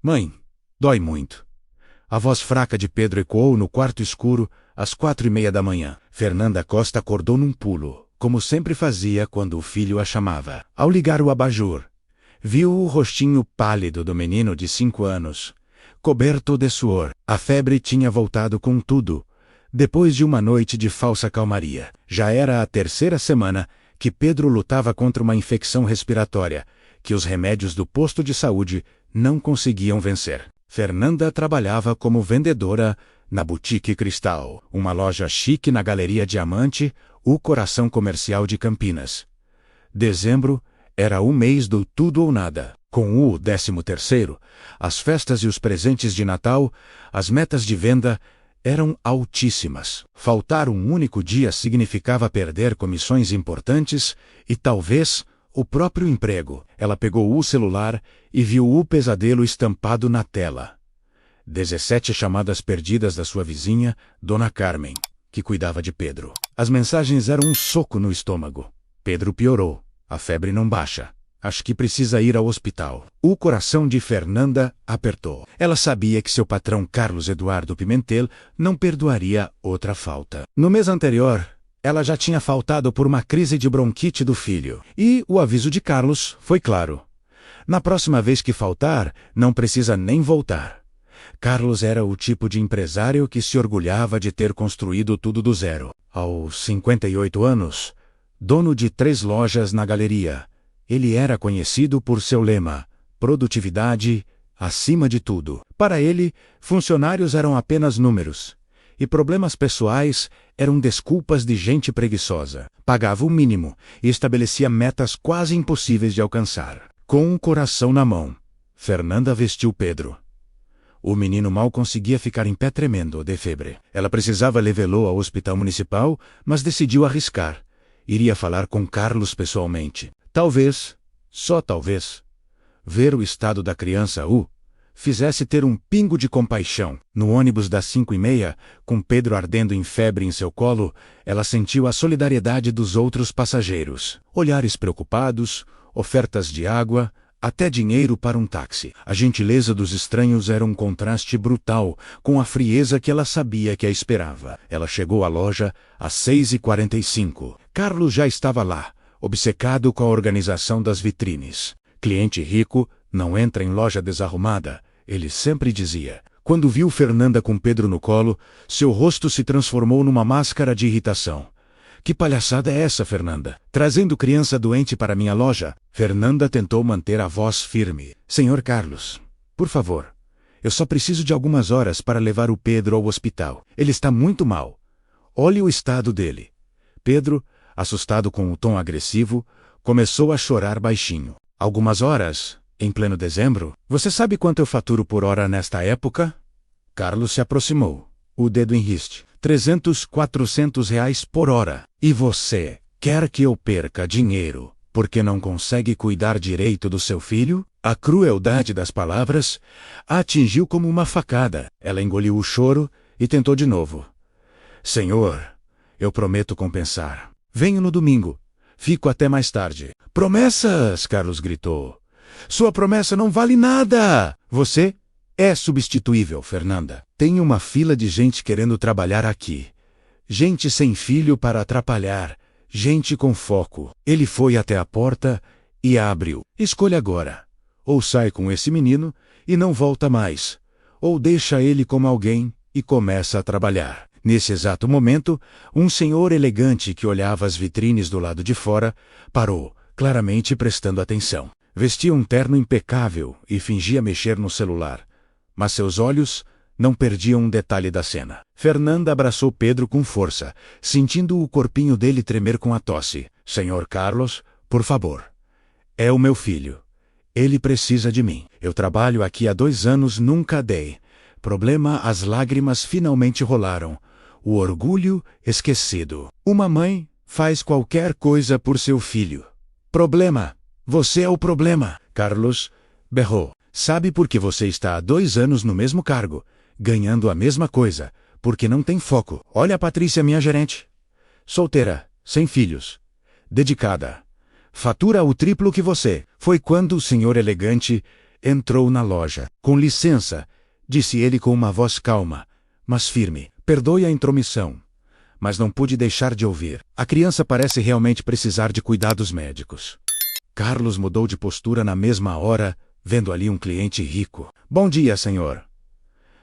Mãe, dói muito. A voz fraca de Pedro ecoou no quarto escuro, às 4:30 da manhã. Fernanda Costa acordou num pulo, como sempre fazia quando o filho a chamava. Ao ligar o abajur, viu o rostinho pálido do menino de 5 anos, coberto de suor. A febre tinha voltado com tudo, depois de uma noite de falsa calmaria. Já era a 3ª semana que Pedro lutava contra uma infecção respiratória, que os remédios do posto de saúde não conseguiam vencer. Fernanda trabalhava como vendedora na Boutique Cristal, uma loja chique na Galeria Diamante, o coração comercial de Campinas. Dezembro era o mês do tudo ou nada. Com o 13º, as festas e os presentes de Natal, as metas de venda eram altíssimas. Faltar um único dia significava perder comissões importantes e talvez o próprio emprego. Ela pegou o celular e viu o pesadelo estampado na tela. 17 chamadas perdidas da sua vizinha, Dona Carmen, que cuidava de Pedro. As mensagens eram um soco no estômago. Pedro piorou. A febre não baixa. Acho que precisa ir ao hospital. O coração de Fernanda apertou. Ela sabia que seu patrão Carlos Eduardo Pimentel não perdoaria outra falta. No mês anterior, ela já tinha faltado por uma crise de bronquite do filho. E o aviso de Carlos foi claro. Na próxima vez que faltar, não precisa nem voltar. Carlos era o tipo de empresário que se orgulhava de ter construído tudo do zero. Aos 58 anos, dono de 3 lojas na galeria, ele era conhecido por seu lema: produtividade acima de tudo. Para ele, funcionários eram apenas números, e problemas pessoais eram desculpas de gente preguiçosa. Pagava o mínimo e estabelecia metas quase impossíveis de alcançar. Com um coração na mão, Fernanda vestiu Pedro. O menino mal conseguia ficar em pé tremendo de febre. Ela precisava levá-lo ao hospital municipal, mas decidiu arriscar. Iria falar com Carlos pessoalmente. Talvez, só talvez, ver o estado da criança o fizesse ter um pingo de compaixão. No ônibus das 5:30, com Pedro ardendo em febre em seu colo, ela sentiu a solidariedade dos outros passageiros. Olhares preocupados, ofertas de água, até dinheiro para um táxi. A gentileza dos estranhos era um contraste brutal com a frieza que ela sabia que a esperava. Ela chegou à loja às 6:45. Carlos já estava lá, obcecado com a organização das vitrines. Cliente rico não entra em loja desarrumada, ele sempre dizia. Quando viu Fernanda com Pedro no colo, seu rosto se transformou numa máscara de irritação. Que palhaçada é essa, Fernanda? Trazendo criança doente para minha loja? Fernanda tentou manter a voz firme. Senhor Carlos, por favor, eu só preciso de algumas horas para levar o Pedro ao hospital. Ele está muito mal. Olhe o estado dele. Pedro, assustado com o tom agressivo, começou a chorar baixinho. Algumas horas? Em pleno dezembro? Você sabe quanto eu faturo por hora nesta época? Carlos se aproximou, o dedo em riste. 300, 400 reais por hora. E você quer que eu perca dinheiro porque não consegue cuidar direito do seu filho? A crueldade das palavras a atingiu como uma facada. Ela engoliu o choro e tentou de novo. Senhor, eu prometo compensar. Venho no domingo. Fico até mais tarde. Promessas! Carlos gritou. Sua promessa não vale nada! Você é substituível, Fernanda. Tem uma fila de gente querendo trabalhar aqui. Gente sem filho para atrapalhar. Gente com foco. Ele foi até a porta e a abriu. Escolha agora. Ou sai com esse menino e não volta mais. Ou deixa ele como alguém e começa a trabalhar. Nesse exato momento, um senhor elegante que olhava as vitrines do lado de fora parou, claramente prestando atenção. Vestia um terno impecável e fingia mexer no celular. Mas seus olhos não perdiam um detalhe da cena. Fernanda abraçou Pedro com força, sentindo o corpinho dele tremer com a tosse. Senhor Carlos, por favor. É o meu filho. Ele precisa de mim. Eu trabalho aqui há 2 anos, nunca dei. Problema, as lágrimas finalmente rolaram. O orgulho esquecido. Uma mãe faz qualquer coisa por seu filho. Problema. Você é o problema. Carlos berrou. Sabe por que você está há 2 anos no mesmo cargo, ganhando a mesma coisa? Porque não tem foco. Olha a Patrícia, minha gerente. Solteira, sem filhos. Dedicada. Fatura o triplo que você. Foi quando o senhor elegante entrou na loja. Com licença, disse ele com uma voz calma, mas firme. Perdoe a intromissão, mas não pude deixar de ouvir. A criança parece realmente precisar de cuidados médicos. Carlos mudou de postura na mesma hora, vendo ali um cliente rico. Bom dia, senhor.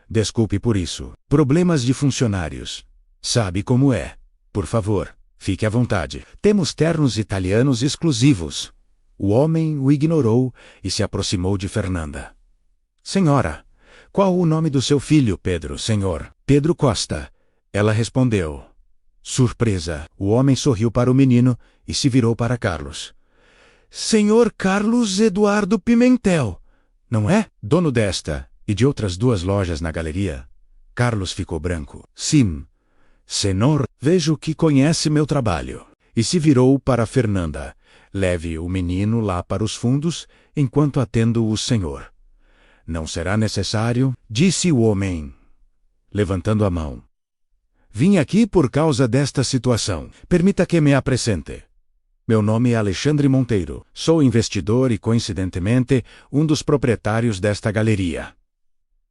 Desculpe por isso. Problemas de funcionários. Sabe como é. Por favor, fique à vontade. Temos ternos italianos exclusivos. O homem o ignorou e se aproximou de Fernanda. Senhora, qual o nome do seu filho, Pedro, senhor? Pedro Costa. Ela respondeu. Surpresa. O homem sorriu para o menino e se virou para Carlos. Senhor Carlos Eduardo Pimentel, não é? Dono desta e de outras 2 lojas na galeria. Carlos ficou branco. Sim. Senhor, vejo que conhece meu trabalho. E se virou para Fernanda. Leve o menino lá para os fundos, enquanto atendo o senhor. Não será necessário, disse o homem, levantando a mão. Vim aqui por causa desta situação. Permita que me apresente. Meu nome é Alexandre Monteiro. Sou investidor e, coincidentemente, um dos proprietários desta galeria.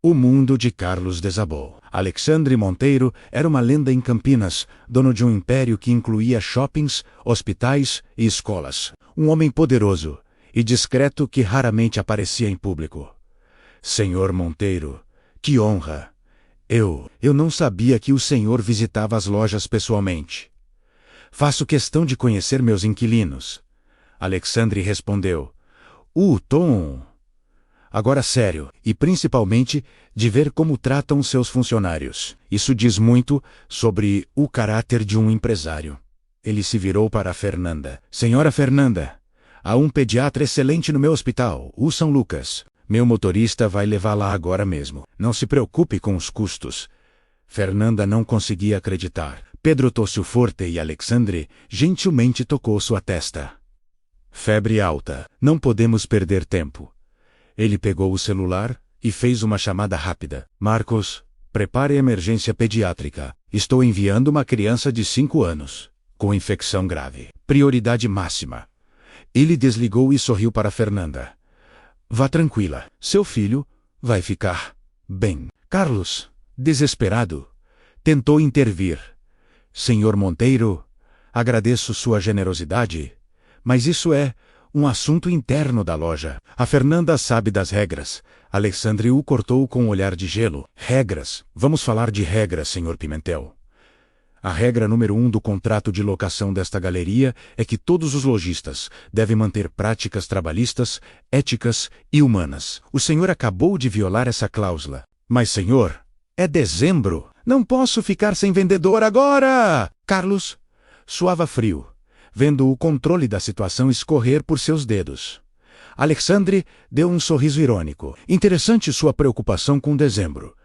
O mundo de Carlos desabou. Alexandre Monteiro era uma lenda em Campinas, dono de um império que incluía shoppings, hospitais e escolas. Um homem poderoso e discreto que raramente aparecia em público. Senhor Monteiro, que honra! Eu não sabia que o senhor visitava as lojas pessoalmente. Faço questão de conhecer meus inquilinos. Alexandre respondeu. Tom... Agora sério, e principalmente de ver como tratam seus funcionários. Isso diz muito sobre o caráter de um empresário. Ele se virou para Fernanda. Senhora Fernanda, há um pediatra excelente no meu hospital, o São Lucas. Meu motorista vai levá-la agora mesmo. Não se preocupe com os custos. Fernanda não conseguia acreditar. Pedro tossiu forte e Alexandre gentilmente tocou sua testa. Febre alta. Não podemos perder tempo. Ele pegou o celular e fez uma chamada rápida. Marcos, prepare a emergência pediátrica. Estou enviando uma criança de 5 anos, com infecção grave. Prioridade máxima. Ele desligou e sorriu para Fernanda. Vá tranquila. Seu filho vai ficar bem. Carlos, desesperado, tentou intervir. Senhor Monteiro, agradeço sua generosidade, mas isso é um assunto interno da loja. A Fernanda sabe das regras. Alexandre o cortou com um olhar de gelo. Regras. Vamos falar de regras, senhor Pimentel. A regra número 1 do contrato de locação desta galeria é que todos os lojistas devem manter práticas trabalhistas, éticas e humanas. O senhor acabou de violar essa cláusula. Mas, senhor, é dezembro. Não posso ficar sem vendedor agora! Carlos suava frio, vendo o controle da situação escorrer por seus dedos. Alexandre deu um sorriso irônico. Interessante sua preocupação com dezembro.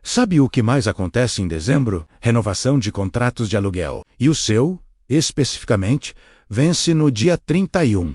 Sabe o que mais acontece em dezembro? Renovação de contratos de aluguel. E o seu, especificamente, vence no dia 31.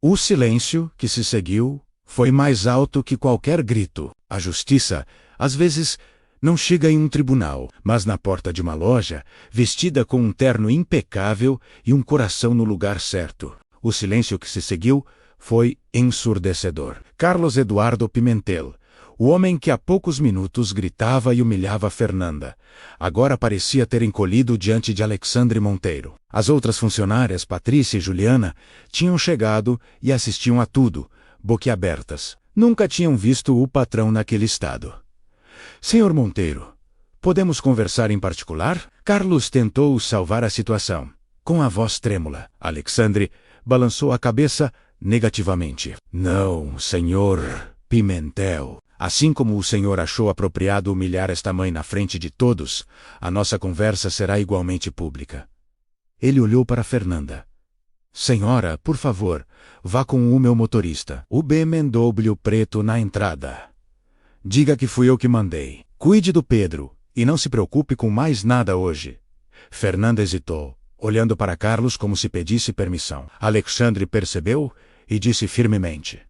O silêncio que se seguiu foi mais alto que qualquer grito. A justiça, às vezes, não chega em um tribunal, mas na porta de uma loja, vestida com um terno impecável e um coração no lugar certo. O silêncio que se seguiu foi ensurdecedor. Carlos Eduardo Pimentel, o homem que há poucos minutos gritava e humilhava Fernanda, agora parecia ter encolhido diante de Alexandre Monteiro. As outras funcionárias, Patrícia e Juliana, tinham chegado e assistiam a tudo, boquiabertas. Nunca tinham visto o patrão naquele estado. Senhor Monteiro, podemos conversar em particular? Carlos tentou salvar a situação. Com a voz trêmula, Alexandre balançou a cabeça negativamente. Não, senhor Pimentel. Assim como o senhor achou apropriado humilhar esta mãe na frente de todos, a nossa conversa será igualmente pública. Ele olhou para Fernanda. Senhora, por favor, vá com o meu motorista. O BMW preto na entrada. Diga que fui eu que mandei. Cuide do Pedro, e não se preocupe com mais nada hoje. Fernanda hesitou, olhando para Carlos como se pedisse permissão. Alexandre percebeu e disse firmemente.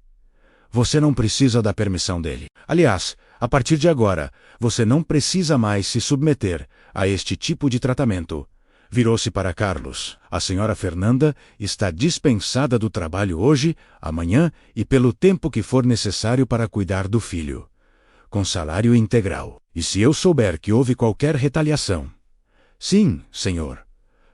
Você não precisa da permissão dele. Aliás, a partir de agora, você não precisa mais se submeter a este tipo de tratamento. Virou-se para Carlos. A senhora Fernanda está dispensada do trabalho hoje, amanhã e pelo tempo que for necessário para cuidar do filho, com salário integral. E se eu souber que houve qualquer retaliação... Sim, senhor.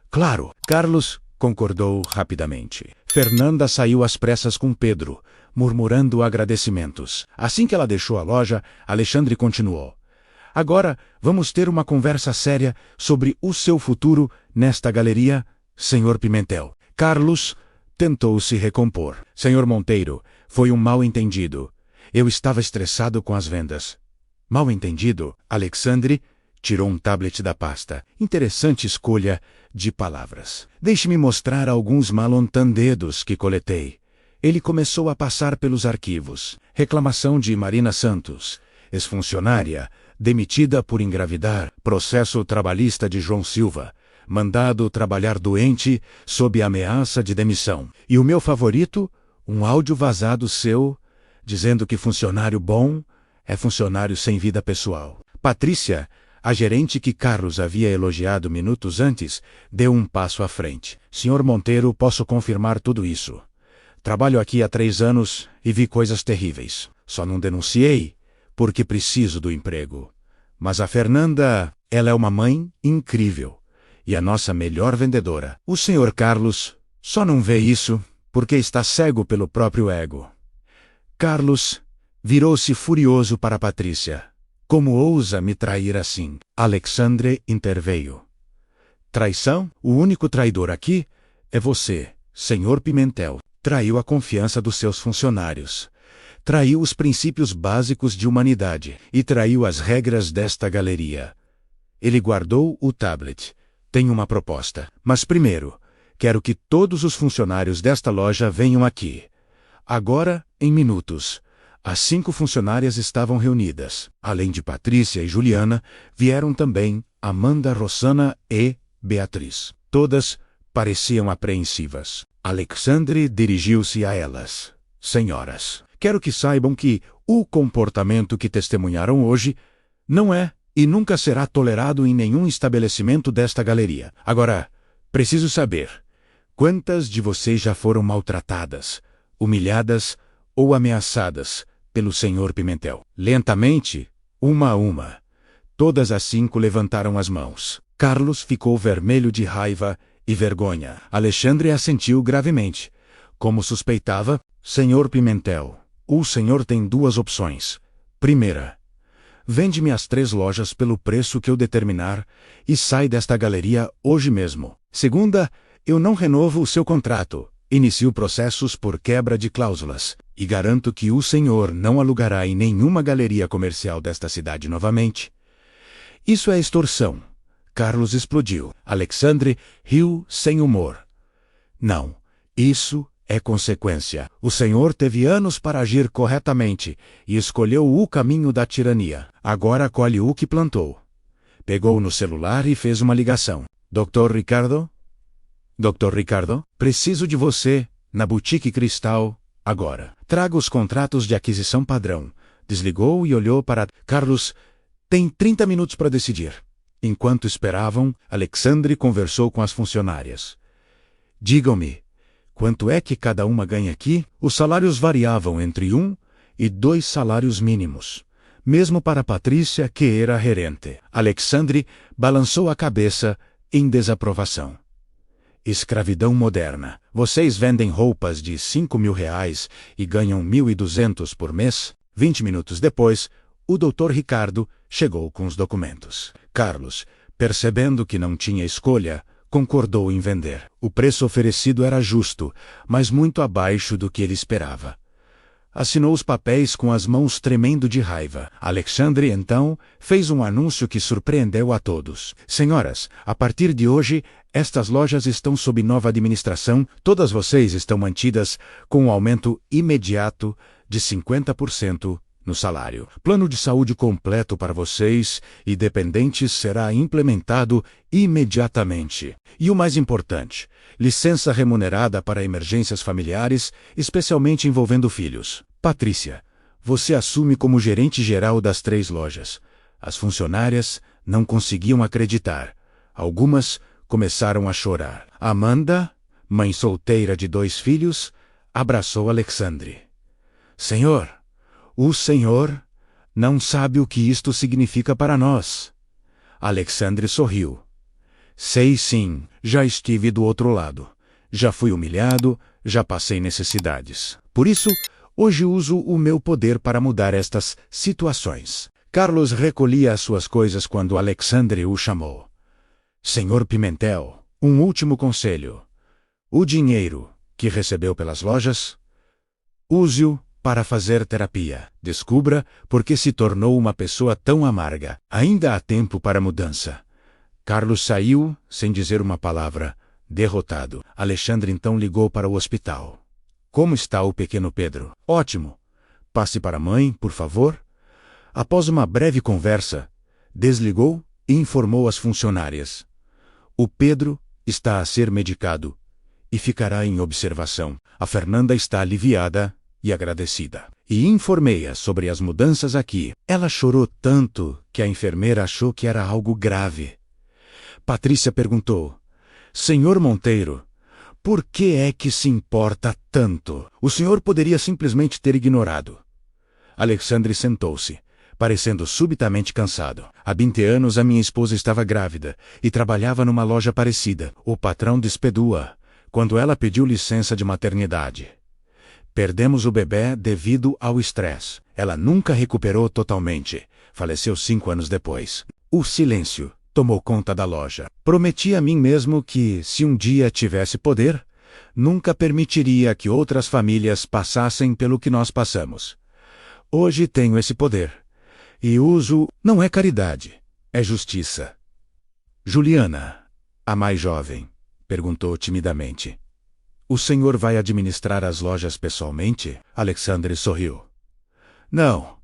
Claro. Carlos concordou rapidamente. Fernanda saiu às pressas com Pedro, murmurando agradecimentos. Assim que ela deixou a loja, Alexandre continuou. Agora, vamos ter uma conversa séria sobre o seu futuro nesta galeria, Sr. Pimentel. Carlos tentou se recompor. Sr. Monteiro, foi um mal-entendido. Eu estava estressado com as vendas. Mal-entendido? Alexandre tirou um tablet da pasta. Interessante escolha de palavras. Deixe-me mostrar alguns mal-entendidos que coletei. Ele começou a passar pelos arquivos. Reclamação de Marina Santos, ex-funcionária, demitida por engravidar. Processo trabalhista de João Silva, mandado trabalhar doente sob ameaça de demissão. E o meu favorito, um áudio vazado seu, dizendo que funcionário bom é funcionário sem vida pessoal. Patrícia, a gerente que Carlos havia elogiado minutos antes, deu um passo à frente. Senhor Monteiro, posso confirmar tudo isso. Trabalho aqui há 3 anos e vi coisas terríveis. Só não denunciei porque preciso do emprego. Mas a Fernanda, ela é uma mãe incrível e a nossa melhor vendedora. O senhor Carlos só não vê isso porque está cego pelo próprio ego. Carlos virou-se furioso para Patrícia. Como ousa me trair assim? Alexandre interveio. Traição? O único traidor aqui é você, senhor Pimentel. Traiu a confiança dos seus funcionários. Traiu os princípios básicos de humanidade e traiu as regras desta galeria. Ele guardou o tablet. Tenho uma proposta. Mas primeiro, quero que todos os funcionários desta loja venham aqui. Agora, em minutos. As 5 funcionárias estavam reunidas. Além de Patrícia e Juliana, vieram também Amanda, Rossana e Beatriz. Todas pareciam apreensivas. Alexandre dirigiu-se a elas. Senhoras, quero que saibam que o comportamento que testemunharam hoje não é e nunca será tolerado em nenhum estabelecimento desta galeria. Agora, preciso saber, quantas de vocês já foram maltratadas, humilhadas ou ameaçadas pelo senhor Pimentel? Lentamente, uma a uma, todas as 5 levantaram as mãos. Carlos ficou vermelho de raiva e vergonha. Alexandre assentiu gravemente. Como suspeitava, senhor Pimentel, o senhor tem 2 opções. Primeira, vende-me as 3 lojas pelo preço que eu determinar e sai desta galeria hoje mesmo. Segunda, eu não renovo o seu contrato. Inicio processos por quebra de cláusulas e garanto que o senhor não alugará em nenhuma galeria comercial desta cidade novamente. Isso é extorsão. Carlos explodiu. Alexandre riu sem humor. Não, isso é consequência. O senhor teve anos para agir corretamente e escolheu o caminho da tirania. Agora colhe o que plantou. Pegou no celular e fez uma ligação. Dr. Ricardo? Dr. Ricardo, preciso de você, na Boutique Cristal, agora. Traga os contratos de aquisição padrão. Desligou e olhou para Carlos. Tem 30 minutos para decidir. Enquanto esperavam, Alexandre conversou com as funcionárias. Digam-me, quanto é que cada uma ganha aqui? Os salários variavam entre 1 e 2 salários mínimos. Mesmo para Patrícia, que era gerente. Alexandre balançou a cabeça em desaprovação. Escravidão moderna. Vocês vendem roupas de R$ 5.000 e ganham 1.200 por mês? 20 minutos depois, o Dr. Ricardo chegou com os documentos. Carlos, percebendo que não tinha escolha, concordou em vender. O preço oferecido era justo, mas muito abaixo do que ele esperava. Assinou os papéis com as mãos tremendo de raiva. Alexandre, então, fez um anúncio que surpreendeu a todos. Senhoras, a partir de hoje, estas lojas estão sob nova administração. Todas vocês estão mantidas com um aumento imediato de 50% no salário. Plano de saúde completo para vocês e dependentes será implementado imediatamente. E o mais importante, licença remunerada para emergências familiares, especialmente envolvendo filhos. Patrícia, você assume como gerente geral das 3 lojas. As funcionárias não conseguiam acreditar. Algumas começaram a chorar. Amanda, mãe solteira de 2 filhos, abraçou Alexandre. Senhor, o senhor não sabe o que isto significa para nós. Alexandre sorriu. Sei sim, já estive do outro lado. Já fui humilhado, já passei necessidades. Por isso, hoje uso o meu poder para mudar estas situações. Carlos recolhia as suas coisas quando Alexandre o chamou. Senhor Pimentel, um último conselho. O dinheiro que recebeu pelas lojas, use-o para fazer terapia. Descubra por que se tornou uma pessoa tão amarga. Ainda há tempo para mudança. Carlos saiu, sem dizer uma palavra, derrotado. Alexandre então ligou para o hospital. Como está o pequeno Pedro? Ótimo. Passe para a mãe, por favor. Após uma breve conversa, desligou e informou às funcionárias. O Pedro está a ser medicado e ficará em observação. A Fernanda está aliviada e agradecida. E informei-a sobre as mudanças aqui. Ela chorou tanto que a enfermeira achou que era algo grave. Patrícia perguntou: Senhor Monteiro, por que é que se importa tanto? O senhor poderia simplesmente ter ignorado. Alexandre sentou-se, parecendo subitamente cansado. Há 20 anos a minha esposa estava grávida e trabalhava numa loja parecida. O patrão despediu-a quando ela pediu licença de maternidade. Perdemos o bebê devido ao estresse. Ela nunca recuperou totalmente. Faleceu 5 anos depois. O silêncio tomou conta da loja. Prometi a mim mesmo que, se um dia tivesse poder, nunca permitiria que outras famílias passassem pelo que nós passamos. Hoje tenho esse poder. E uso, não é caridade, é justiça. Juliana, a mais jovem, perguntou timidamente. O senhor vai administrar as lojas pessoalmente? Alexandre sorriu. Não.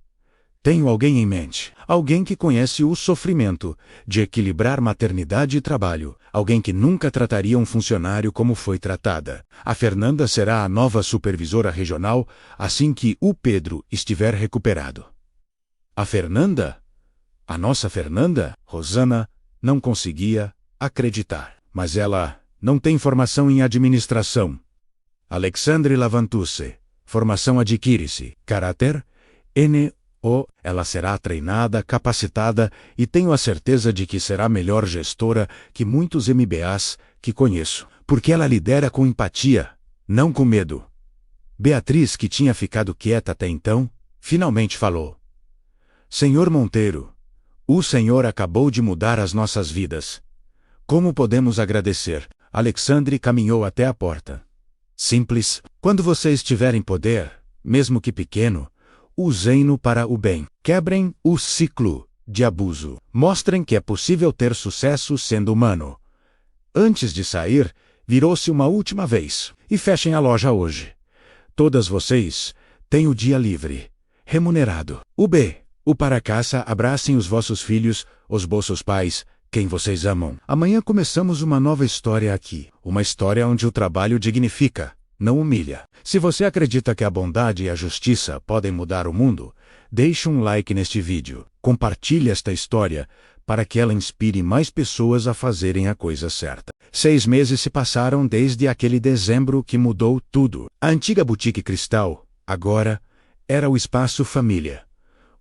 Tenho alguém em mente. Alguém que conhece o sofrimento de equilibrar maternidade e trabalho. Alguém que nunca trataria um funcionário como foi tratada. A Fernanda será a nova supervisora regional assim que o Pedro estiver recuperado. A Fernanda? A nossa Fernanda? Rosana não conseguia acreditar. Mas ela não tem formação em administração. Alexandre levantou-se. Formação adquire-se. Caráter? Ela será treinada, capacitada e tenho a certeza de que será melhor gestora que muitos MBAs que conheço. Porque ela lidera com empatia, não com medo. Beatriz, que tinha ficado quieta até então, finalmente falou. Senhor Monteiro, o senhor acabou de mudar as nossas vidas. Como podemos agradecer? Alexandre caminhou até a porta. Simples. Quando você estiver em poder, mesmo que pequeno, usem-no para o bem. Quebrem o ciclo de abuso. Mostrem que é possível ter sucesso sendo humano. Antes de sair, virou-se uma última vez. E fechem a loja hoje. Todas vocês têm o dia livre, remunerado. O para casa, abracem os vossos filhos, os vossos pais, quem vocês amam. Amanhã começamos uma nova história aqui. Uma história onde o trabalho dignifica, não humilha. Se você acredita que a bondade e a justiça podem mudar o mundo, deixe um like neste vídeo. Compartilhe esta história para que ela inspire mais pessoas a fazerem a coisa certa. 6 meses se passaram desde aquele dezembro que mudou tudo. A antiga boutique Cristal, agora, era o Espaço Família.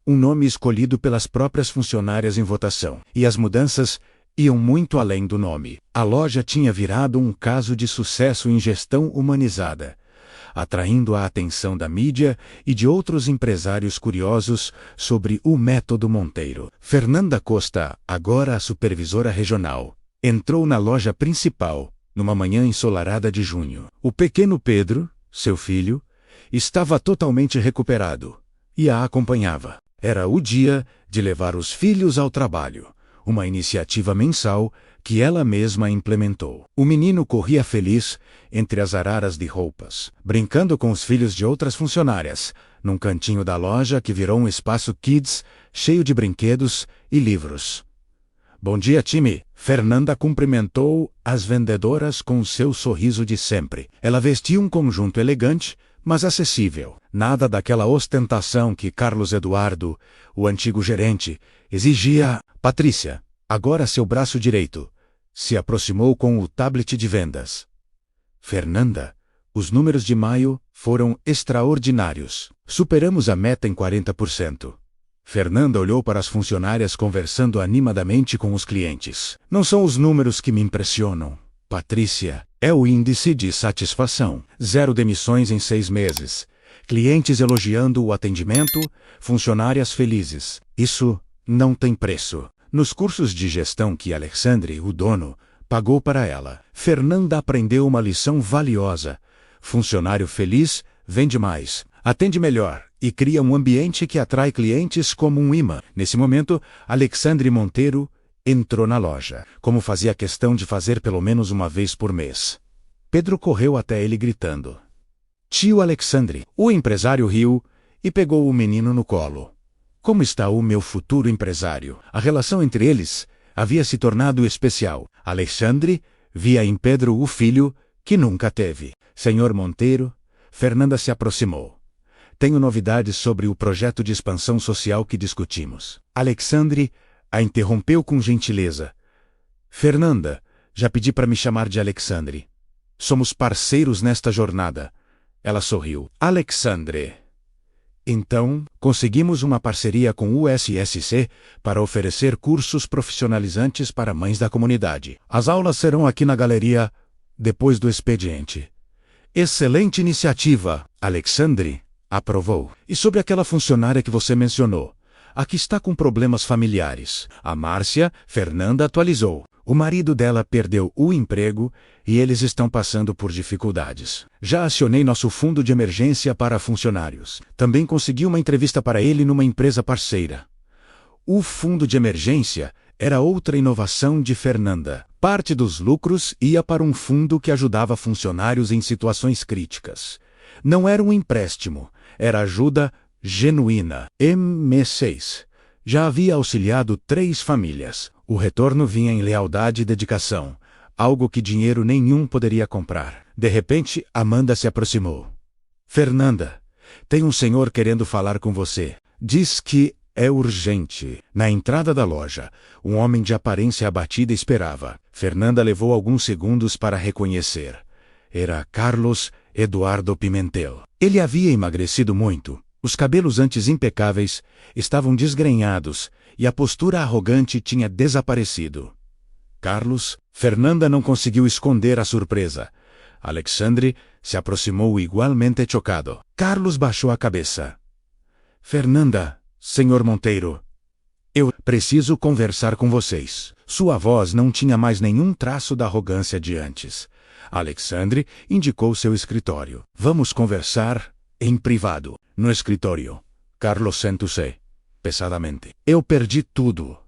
Um nome escolhido pelas próprias funcionárias em votação. E as mudanças iam muito além do nome. A loja tinha virado um caso de sucesso em gestão humanizada, atraindo a atenção da mídia e de outros empresários curiosos sobre o método Monteiro. Fernanda Costa, agora a supervisora regional, entrou na loja principal, numa manhã ensolarada de junho. O pequeno Pedro, seu filho, estava totalmente recuperado e a acompanhava. Era o dia de levar os filhos ao trabalho, uma iniciativa mensal que ela mesma implementou. O menino corria feliz entre as araras de roupas, brincando com os filhos de outras funcionárias, num cantinho da loja que virou um espaço kids, cheio de brinquedos e livros. Bom dia, time! Fernanda cumprimentou as vendedoras com seu sorriso de sempre. Ela vestia um conjunto elegante, mas acessível. Nada daquela ostentação que Carlos Eduardo, o antigo gerente, exigia. Patrícia, agora seu braço direito. Se aproximou com o tablet de vendas. Fernanda, os números de maio foram extraordinários. Superamos a meta em 40%. Fernanda olhou para as funcionárias conversando animadamente com os clientes. Não são os números que me impressionam, Patrícia. É o índice de satisfação. 0 demissões em 6 meses. Clientes elogiando o atendimento, funcionárias felizes. Isso não tem preço. Nos cursos de gestão que Alexandre, o dono, pagou para ela, Fernanda aprendeu uma lição valiosa. Funcionário feliz vende mais, atende melhor e cria um ambiente que atrai clientes como um imã. Nesse momento, Alexandre Monteiro entrou na loja, como fazia questão de fazer pelo menos uma vez por mês. Pedro correu até ele gritando: "Tio Alexandre!" O empresário riu e pegou o menino no colo. Como está o meu futuro empresário? A relação entre eles havia se tornado especial. Alexandre via em Pedro o filho que nunca teve. Senhor Monteiro, Fernanda se aproximou. Tenho novidades sobre o projeto de expansão social que discutimos. Alexandre a interrompeu com gentileza. Fernanda, já pedi para me chamar de Alexandre. Somos parceiros nesta jornada. Ela sorriu. Alexandre. Então, conseguimos uma parceria com o USSC para oferecer cursos profissionalizantes para mães da comunidade. As aulas serão aqui na galeria, depois do expediente. Excelente iniciativa, Alexandre, aprovou. E sobre aquela funcionária que você mencionou? A que está com problemas familiares. A Márcia, Fernanda atualizou. O marido dela perdeu o emprego e eles estão passando por dificuldades. Já acionei nosso fundo de emergência para funcionários. Também consegui uma entrevista para ele numa empresa parceira. O fundo de emergência era outra inovação de Fernanda. Parte dos lucros ia para um fundo que ajudava funcionários em situações críticas. Não era um empréstimo, era ajuda genuína. M6 já havia auxiliado 3 famílias. O retorno vinha em lealdade e dedicação, algo que dinheiro nenhum poderia comprar. De repente, Amanda se aproximou. Fernanda, tem um senhor querendo falar com você. Diz que é urgente. Na entrada da loja, um homem de aparência abatida esperava. Fernanda levou alguns segundos para reconhecer. Era Carlos Eduardo Pimentel. Ele havia emagrecido muito. Os cabelos antes impecáveis estavam desgrenhados e a postura arrogante tinha desaparecido. Carlos, Fernanda não conseguiu esconder a surpresa. Alexandre se aproximou igualmente chocado. Carlos baixou a cabeça. Fernanda, senhor Monteiro, eu preciso conversar com vocês. Sua voz não tinha mais nenhum traço da arrogância de antes. Alexandre indicou seu escritório. Vamos conversar em privado. No escritório. Carlos sentou-se pesadamente. Eu perdi tudo.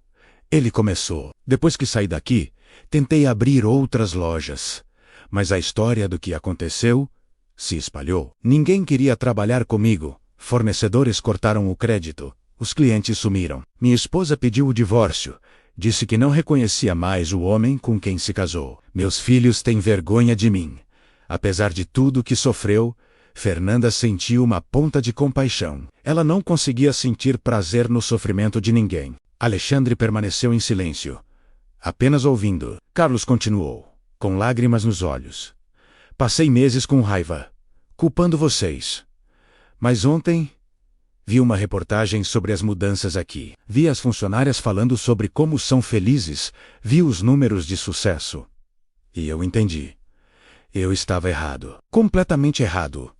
Ele começou. Depois que saí daqui, tentei abrir outras lojas. Mas a história do que aconteceu se espalhou. Ninguém queria trabalhar comigo. Fornecedores cortaram o crédito. Os clientes sumiram. Minha esposa pediu o divórcio. Disse que não reconhecia mais o homem com quem se casou. Meus filhos têm vergonha de mim. Apesar de tudo que sofreu, Fernanda sentiu uma ponta de compaixão. Ela não conseguia sentir prazer no sofrimento de ninguém. Alexandre permaneceu em silêncio, apenas ouvindo. Carlos continuou, com lágrimas nos olhos. Passei meses com raiva, culpando vocês. Mas ontem vi uma reportagem sobre as mudanças aqui. Vi as funcionárias falando sobre como são felizes. Vi os números de sucesso. E eu entendi. Eu estava errado. Completamente errado.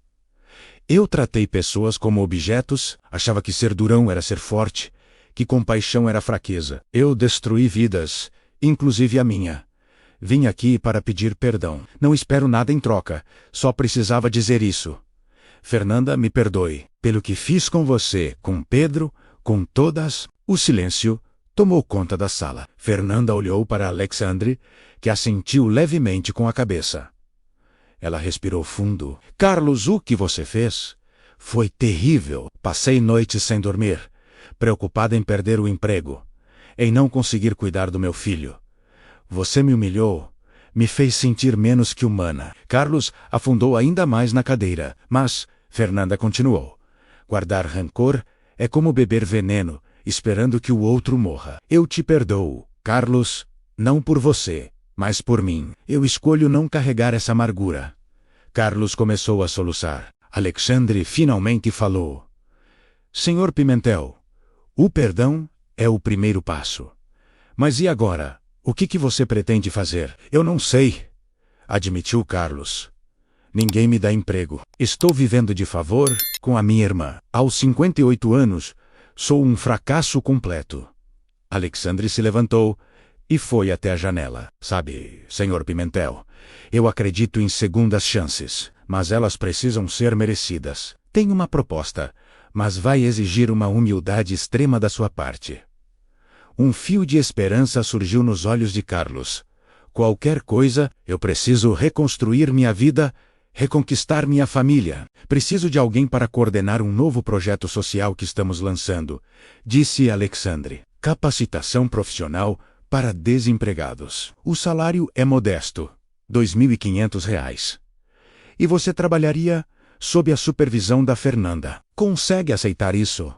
Eu tratei pessoas como objetos, achava que ser durão era ser forte, que compaixão era fraqueza. Eu destruí vidas, inclusive a minha. Vim aqui para pedir perdão. Não espero nada em troca, só precisava dizer isso. Fernanda, me perdoe, pelo que fiz com você, com Pedro, com todas. O silêncio tomou conta da sala. Fernanda olhou para Alexandre, que assentiu levemente com a cabeça. Ela respirou fundo. Carlos, o que você fez foi terrível. Passei noites sem dormir, preocupada em perder o emprego, em não conseguir cuidar do meu filho. Você me humilhou, me fez sentir menos que humana. Carlos afundou ainda mais na cadeira, mas Fernanda continuou. Guardar rancor é como beber veneno, esperando que o outro morra. Eu te perdoo, Carlos, não por você, Mas por mim, eu escolho não carregar essa amargura. Carlos começou a soluçar. Alexandre finalmente falou. Senhor Pimentel, o perdão é o primeiro passo. Mas e agora? O que você pretende fazer? Eu não sei, admitiu Carlos. Ninguém me dá emprego. Estou vivendo de favor com a minha irmã. Aos 58 anos, sou um fracasso completo. Alexandre se levantou e foi até a janela. Sabe, senhor Pimentel, eu acredito em segundas chances, mas elas precisam ser merecidas. Tenho uma proposta, mas vai exigir uma humildade extrema da sua parte. Um fio de esperança surgiu nos olhos de Carlos. Qualquer coisa, eu preciso reconstruir minha vida, reconquistar minha família. Preciso de alguém para coordenar um novo projeto social que estamos lançando, disse Alexandre. Capacitação profissional para desempregados. O salário é modesto, R$ 2.500. E você trabalharia sob a supervisão da Fernanda. Consegue aceitar isso?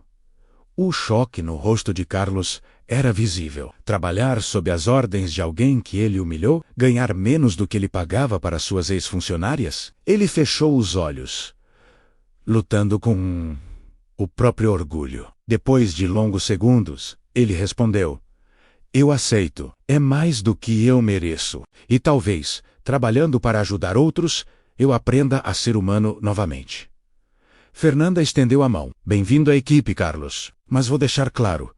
O choque no rosto de Carlos era visível. Trabalhar sob as ordens de alguém que ele humilhou, ganhar menos do que ele pagava para suas ex-funcionárias? Ele fechou os olhos, lutando com o próprio orgulho. Depois de longos segundos, ele respondeu: eu aceito. É mais do que eu mereço. E talvez, trabalhando para ajudar outros, eu aprenda a ser humano novamente. Fernanda estendeu a mão. Bem-vindo à equipe, Carlos. Mas vou deixar claro.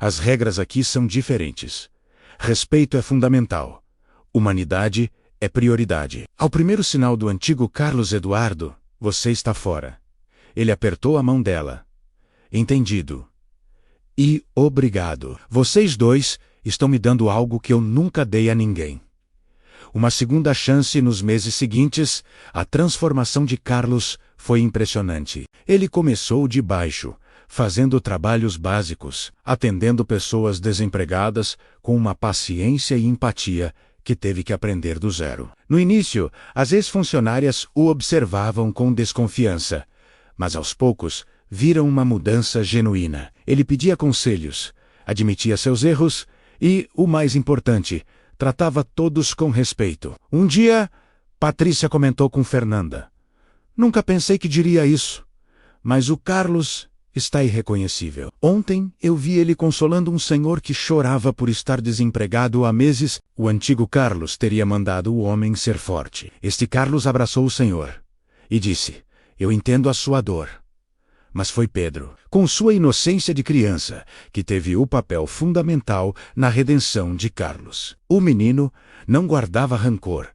As regras aqui são diferentes. Respeito é fundamental. Humanidade é prioridade. Ao primeiro sinal do antigo Carlos Eduardo, você está fora. Ele apertou a mão dela. Entendido. E obrigado. Vocês dois estão me dando algo que eu nunca dei a ninguém. Uma segunda chance nos meses seguintes, a transformação de Carlos foi impressionante. Ele começou de baixo, fazendo trabalhos básicos, atendendo pessoas desempregadas com uma paciência e empatia que teve que aprender do zero. No início, as ex-funcionárias o observavam com desconfiança, mas aos poucos viram uma mudança genuína. Ele pedia conselhos, admitia seus erros e, o mais importante, tratava todos com respeito. Um dia, Patrícia comentou com Fernanda. Nunca pensei que diria isso, mas o Carlos está irreconhecível. Ontem eu vi ele consolando um senhor que chorava por estar desempregado há meses. O antigo Carlos teria mandado o homem ser forte. Este Carlos abraçou o senhor e disse: eu entendo a sua dor. Mas foi Pedro, com sua inocência de criança, que teve o papel fundamental na redenção de Carlos. O menino não guardava rancor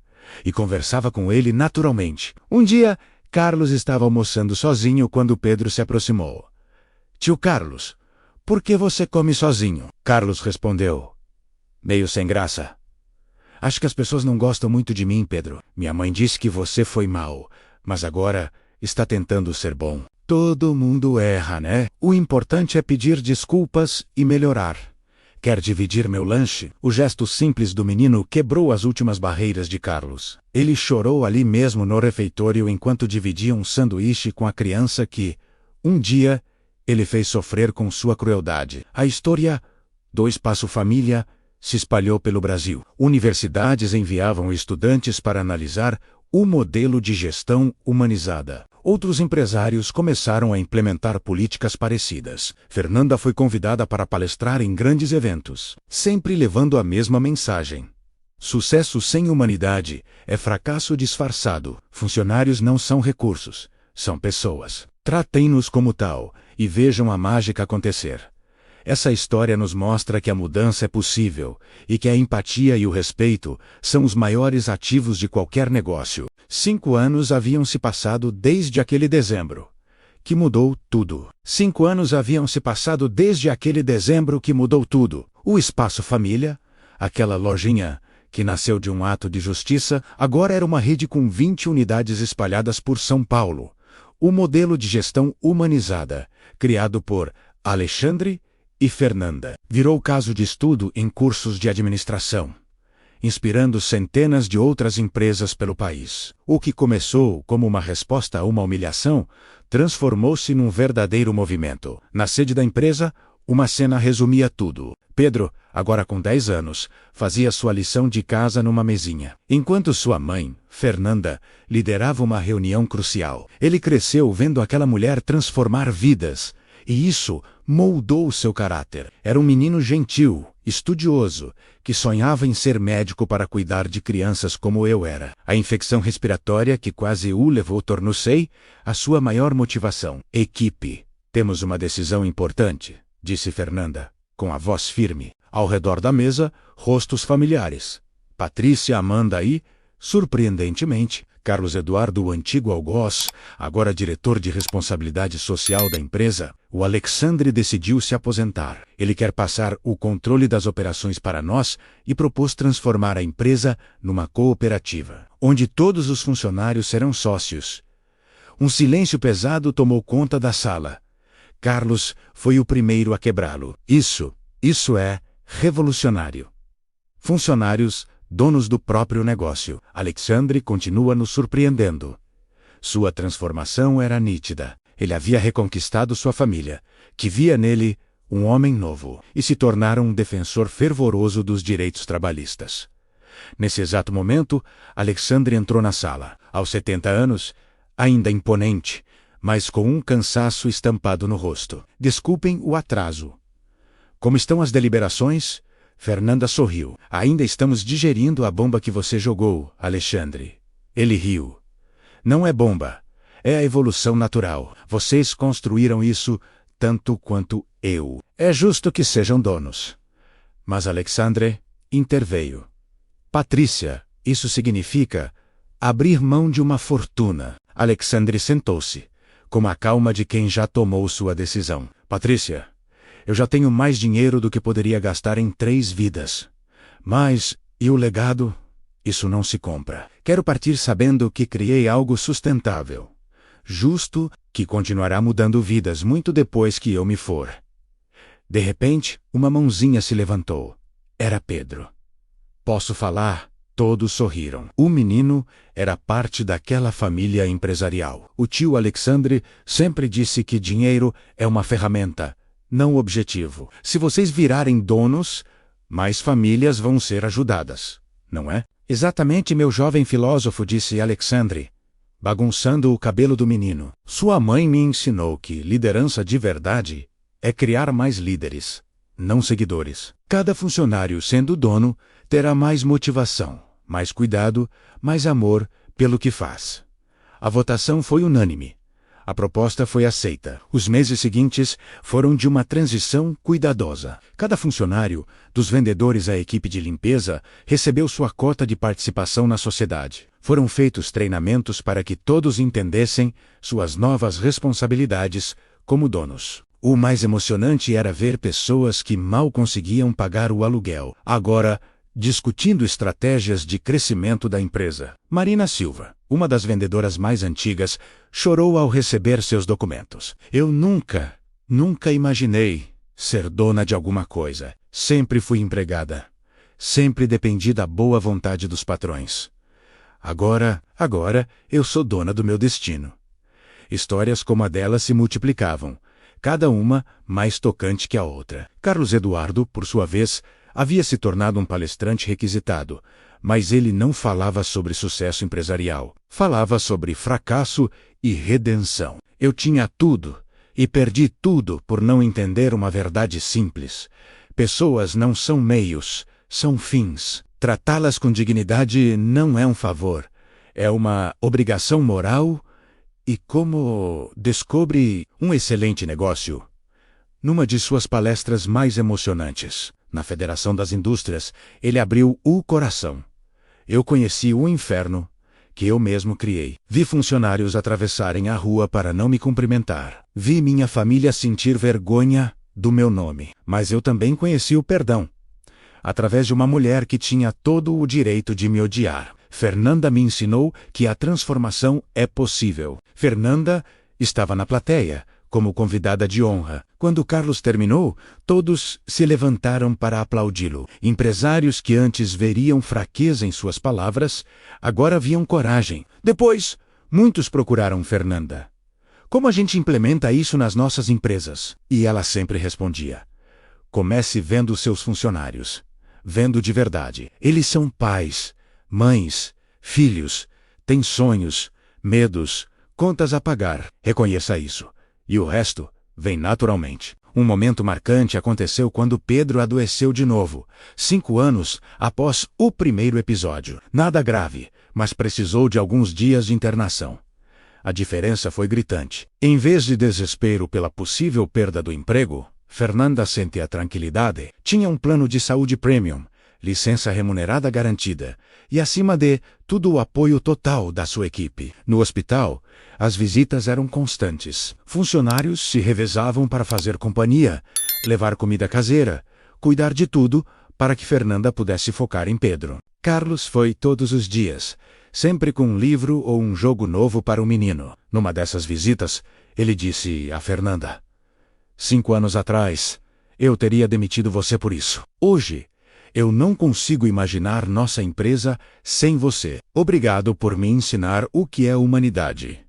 e conversava com ele naturalmente. Um dia, Carlos estava almoçando sozinho quando Pedro se aproximou. Tio Carlos, por que você come sozinho? Carlos respondeu, meio sem graça. Acho que as pessoas não gostam muito de mim, Pedro. Minha mãe disse que você foi mau, mas agora está tentando ser bom. Todo mundo erra, né? O importante é pedir desculpas e melhorar. Quer dividir meu lanche? O gesto simples do menino quebrou as últimas barreiras de Carlos. Ele chorou ali mesmo no refeitório enquanto dividia um sanduíche com a criança que, um dia, ele fez sofrer com sua crueldade. A história do Espaço Família se espalhou pelo Brasil. Universidades enviavam estudantes para analisar o modelo de gestão humanizada. Outros empresários começaram a implementar políticas parecidas. Fernanda foi convidada para palestrar em grandes eventos, sempre levando a mesma mensagem. Sucesso sem humanidade é fracasso disfarçado. Funcionários não são recursos, são pessoas. Tratem-nos como tal e vejam a mágica acontecer. Essa história nos mostra que a mudança é possível e que a empatia e o respeito são os maiores ativos de qualquer negócio. 5 anos haviam se passado desde aquele dezembro, que mudou tudo. 5 anos haviam se passado desde aquele dezembro que mudou tudo. O Espaço Família, aquela lojinha que nasceu de um ato de justiça, agora era uma rede com 20 unidades espalhadas por São Paulo. O modelo de gestão humanizada, criado por Alexandre e Fernanda, virou caso de estudo em cursos de administração, inspirando centenas de outras empresas pelo país. O que começou como uma resposta a uma humilhação, transformou-se num verdadeiro movimento. Na sede da empresa, uma cena resumia tudo. Pedro, agora com 10 anos, fazia sua lição de casa numa mesinha, enquanto sua mãe, Fernanda, liderava uma reunião crucial. Ele cresceu vendo aquela mulher transformar vidas, e isso moldou seu caráter. Era um menino gentil, estudioso, que sonhava em ser médico para cuidar de crianças como eu era. A infecção respiratória que quase o levou tornou-se a sua maior motivação. Equipe. Temos uma decisão importante, disse Fernanda, com a voz firme. Ao redor da mesa, rostos familiares. Patrícia, Amanda e, surpreendentemente, Carlos Eduardo, o antigo algoz, agora diretor de responsabilidade social da empresa. O Alexandre decidiu se aposentar. Ele quer passar o controle das operações para nós e propôs transformar a empresa numa cooperativa, onde todos os funcionários serão sócios. Um silêncio pesado tomou conta da sala. Carlos foi o primeiro a quebrá-lo. Isso é revolucionário. Funcionários, donos do próprio negócio. Alexandre continua nos surpreendendo. Sua transformação era nítida. Ele havia reconquistado sua família, que via nele um homem novo, e se tornaram um defensor fervoroso dos direitos trabalhistas. Nesse exato momento, Alexandre entrou na sala. Aos 70 anos, ainda imponente, mas com um cansaço estampado no rosto. Desculpem o atraso. Como estão as deliberações? Fernanda sorriu. Ainda estamos digerindo a bomba que você jogou, Alexandre. Ele riu. Não é bomba. É a evolução natural. Vocês construíram isso tanto quanto eu. É justo que sejam donos. Mas Alexandre interveio. Patrícia, isso significa abrir mão de uma fortuna. Alexandre sentou-se, com a calma de quem já tomou sua decisão. Patrícia, eu já tenho mais dinheiro do que poderia gastar em 3 vidas. Mas, e o legado? Isso não se compra. Quero partir sabendo que criei algo sustentável. Justo, que continuará mudando vidas muito depois que eu me for. De repente, uma mãozinha se levantou. Era Pedro. Posso falar? Todos sorriram. O menino era parte daquela família empresarial. O tio Alexandre sempre disse que dinheiro é uma ferramenta, não objetivo. Se vocês virarem donos, mais famílias vão ser ajudadas, não é? Exatamente, meu jovem filósofo, disse Alexandre, bagunçando o cabelo do menino. Sua mãe me ensinou que liderança de verdade é criar mais líderes, não seguidores. Cada funcionário, sendo dono, terá mais motivação, mais cuidado, mais amor pelo que faz. A votação foi unânime. A proposta foi aceita. Os meses seguintes foram de uma transição cuidadosa. Cada funcionário, dos vendedores à equipe de limpeza, recebeu sua cota de participação na sociedade. Foram feitos treinamentos para que todos entendessem suas novas responsabilidades como donos. O mais emocionante era ver pessoas que mal conseguiam pagar o aluguel, agora discutindo estratégias de crescimento da empresa. Marina Silva, uma das vendedoras mais antigas, chorou ao receber seus documentos. Eu nunca imaginei ser dona de alguma coisa. Sempre fui empregada. Sempre dependi da boa vontade dos patrões. Agora eu sou dona do meu destino. Histórias como a dela se multiplicavam, cada uma mais tocante que a outra. Carlos Eduardo, por sua vez, havia se tornado um palestrante requisitado, mas ele não falava sobre sucesso empresarial. Falava sobre fracasso e redenção. Eu tinha tudo e perdi tudo por não entender uma verdade simples. Pessoas não são meios, são fins. Tratá-las com dignidade não é um favor, é uma obrigação moral. E como descobre um excelente negócio numa de suas palestras mais emocionantes, na Federação das Indústrias, ele abriu o coração. Eu conheci o inferno que eu mesmo criei. Vi funcionários atravessarem a rua para não me cumprimentar. Vi minha família sentir vergonha do meu nome. Mas eu também conheci o perdão, através de uma mulher que tinha todo o direito de me odiar. Fernanda me ensinou que a transformação é possível. Fernanda estava na plateia, como convidada de honra. Quando Carlos terminou, todos se levantaram para aplaudi-lo. Empresários que antes veriam fraqueza em suas palavras, agora viam coragem. Depois, muitos procuraram Fernanda. Como a gente implementa isso nas nossas empresas? E ela sempre respondia: Comece vendo seus funcionários. Vendo de verdade. Eles são pais, mães, filhos, têm sonhos, medos, contas a pagar. Reconheça isso. E o resto vem naturalmente. Um momento marcante aconteceu quando Pedro adoeceu de novo, 5 anos após o primeiro episódio. Nada grave, mas precisou de alguns dias de internação. A diferença foi gritante. Em vez de desespero pela possível perda do emprego, Fernanda sentia tranquilidade. Tinha um plano de saúde premium, licença remunerada garantida e, acima de tudo, o apoio total da sua equipe. No hospital, as visitas eram constantes. Funcionários se revezavam para fazer companhia, levar comida caseira, cuidar de tudo para que Fernanda pudesse focar em Pedro. Carlos foi todos os dias, sempre com um livro ou um jogo novo para o menino. Numa dessas visitas, ele disse a Fernanda: 5 anos atrás, eu teria demitido você por isso. Hoje, eu não consigo imaginar nossa empresa sem você. Obrigado por me ensinar o que é humanidade.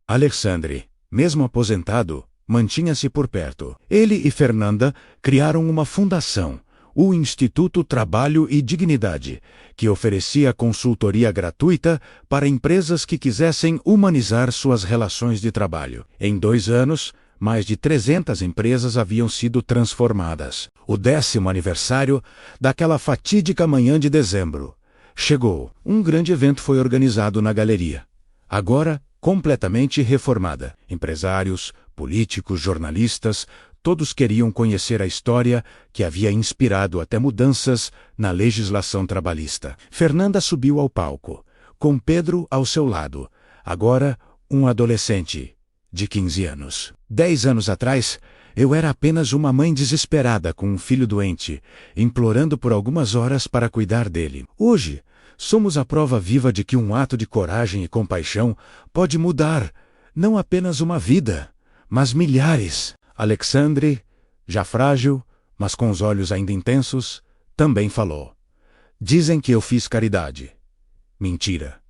Alexandre, mesmo aposentado, mantinha-se por perto. Ele e Fernanda criaram uma fundação, o Instituto Trabalho e Dignidade, que oferecia consultoria gratuita para empresas que quisessem humanizar suas relações de trabalho. Em 2 anos, mais de 300 empresas haviam sido transformadas. O 10º aniversário daquela fatídica manhã de dezembro chegou. Um grande evento foi organizado na galeria, agora completamente reformada. Empresários, políticos, jornalistas, todos queriam conhecer a história que havia inspirado até mudanças na legislação trabalhista. Fernanda subiu ao palco, com Pedro ao seu lado, agora um adolescente de 15 anos. 10 anos atrás, eu era apenas uma mãe desesperada com um filho doente, implorando por algumas horas para cuidar dele. Hoje, somos a prova viva de que um ato de coragem e compaixão pode mudar, não apenas uma vida, mas milhares. Alexandre, já frágil, mas com os olhos ainda intensos, também falou: dizem que eu fiz caridade. Mentira.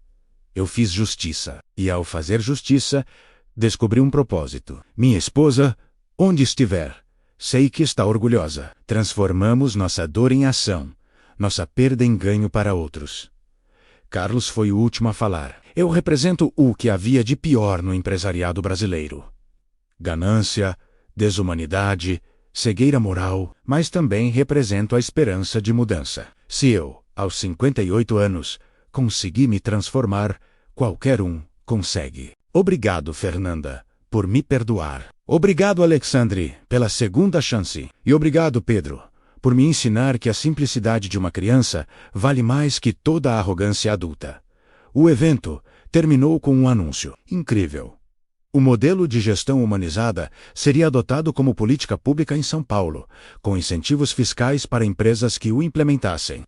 Eu fiz justiça. E ao fazer justiça, descobri um propósito. Minha esposa, onde estiver, sei que está orgulhosa. Transformamos nossa dor em ação, nossa perda em ganho para outros. Carlos foi o último a falar. Eu represento o que havia de pior no empresariado brasileiro: ganância, desumanidade, cegueira moral, mas também represento a esperança de mudança. Se eu, aos 58 anos, consegui me transformar, qualquer um consegue. Obrigado, Fernanda, por me perdoar. Obrigado, Alexandre, pela segunda chance. E obrigado, Pedro, por me ensinar que a simplicidade de uma criança vale mais que toda a arrogância adulta. O evento terminou com um anúncio incrível. O modelo de gestão humanizada seria adotado como política pública em São Paulo, com incentivos fiscais para empresas que o implementassem.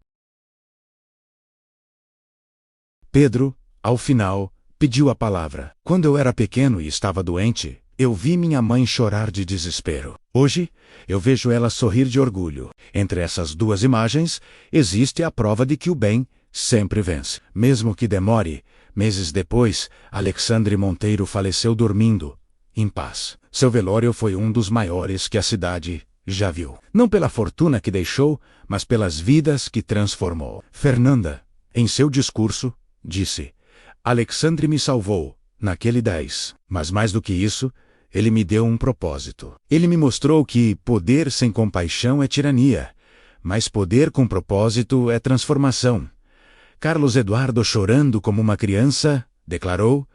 Pedro, ao final, pediu a palavra. Quando eu era pequeno e estava doente, eu vi minha mãe chorar de desespero. Hoje, eu vejo ela sorrir de orgulho. Entre essas duas imagens, existe a prova de que o bem sempre vence. Mesmo que demore, meses depois, Alexandre Monteiro faleceu dormindo, em paz. Seu velório foi um dos maiores que a cidade já viu. Não pela fortuna que deixou, mas pelas vidas que transformou. Fernanda, em seu discurso, disse: Alexandre me salvou, naquele 10. Mas mais do que isso, ele me deu um propósito. Ele me mostrou que poder sem compaixão é tirania, mas poder com propósito é transformação. Carlos Eduardo, chorando como uma criança, declarou: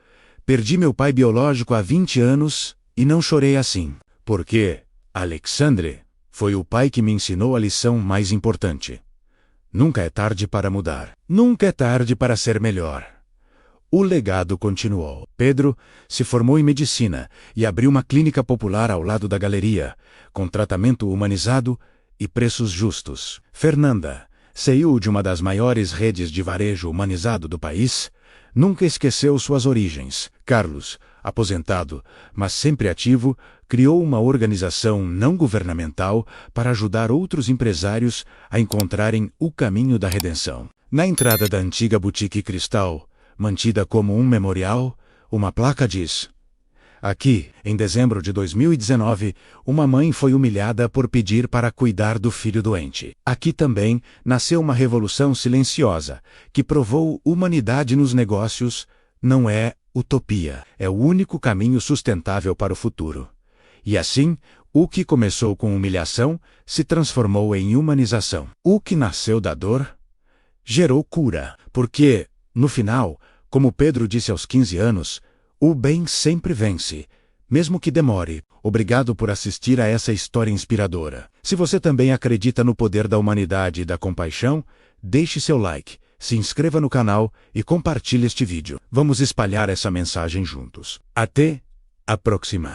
perdi meu pai biológico há 20 anos e não chorei assim. Porque Alexandre foi o pai que me ensinou a lição mais importante. Nunca é tarde para mudar. Nunca é tarde para ser melhor. O legado continuou. Pedro se formou em medicina e abriu uma clínica popular ao lado da galeria, com tratamento humanizado e preços justos. Fernanda, CEO de uma das maiores redes de varejo humanizado do país, nunca esqueceu suas origens. Carlos, aposentado, mas sempre ativo, criou uma organização não governamental para ajudar outros empresários a encontrarem o caminho da redenção. Na entrada da antiga boutique Cristal, mantida como um memorial, uma placa diz: Aqui, em dezembro de 2019, uma mãe foi humilhada por pedir para cuidar do filho doente. Aqui também nasceu uma revolução silenciosa, que provou humanidade nos negócios não é utopia, é o único caminho sustentável para o futuro. E assim, o que começou com humilhação se transformou em humanização. O que nasceu da dor gerou cura, porque, no final, como Pedro disse aos 15 anos, o bem sempre vence, mesmo que demore. Obrigado por assistir a essa história inspiradora. Se você também acredita no poder da humanidade e da compaixão, deixe seu like, se inscreva no canal e compartilhe este vídeo. Vamos espalhar essa mensagem juntos. Até a próxima!